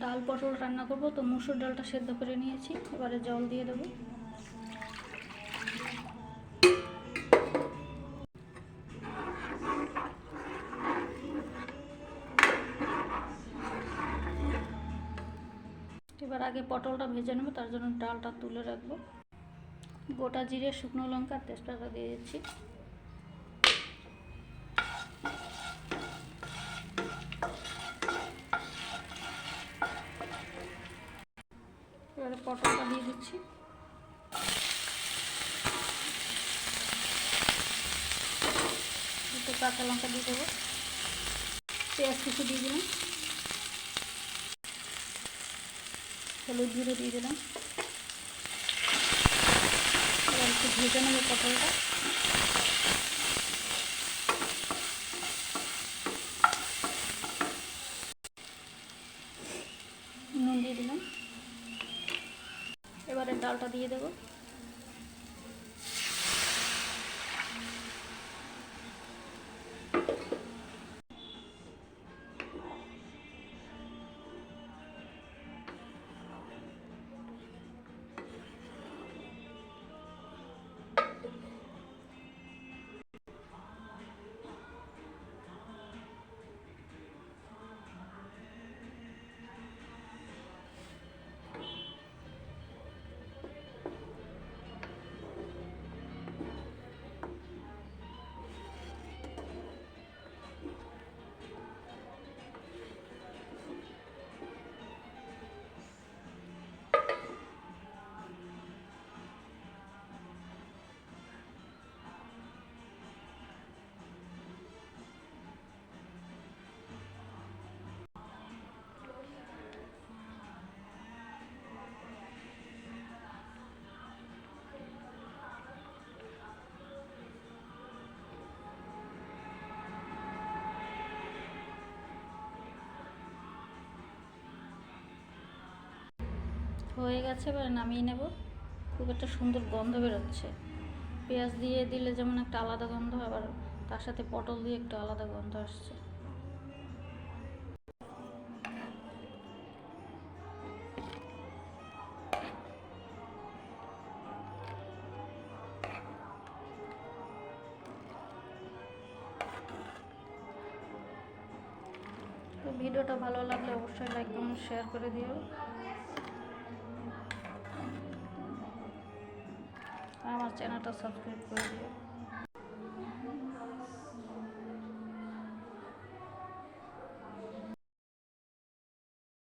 ডাল পটল রান্না করব, তো মুসুর ডালটা সেদ্ধ করে নিয়েছি, এবারে জল দিয়ে দেবো। এবার আগে পটলটা ভেজে নেবো, তার জন্য ডালটা তুলে রাখবো। গোটা জিরে, শুকনো লঙ্কা, তেজপাতা দিয়ে দিচ্ছি। এবারে পটলটা দিয়ে দিচ্ছি। দুটো কাঁচা লঙ্কা দিয়ে দেবো, পেঁয়াজ কিছু দিয়ে দিলাম, হলুদ গুঁড়ো দিয়ে দিলাম। এবার একটু ভেজে নেবো পটলটা। নুন দিয়ে দিলাম। এবারে ডালটা দিয়ে দেবো। হয়ে গেছে, এবার নামিয়ে নেব। খুব একটা সুন্দর গন্ধ বেরোচ্ছে। পেঁয়াজ দিয়ে দিলে যেমন একটা আলাদা গন্ধ, আবার তার সাথে পটল দিয়ে একটু আলাদা গন্ধ আসছে। তো ভিডিওটা ভালো লাগলে অবশ্যই লাইক কমেন্ট শেয়ার করে দিও। আমার চ্যানেলটা সাবস্ক্রাইব করে দিও।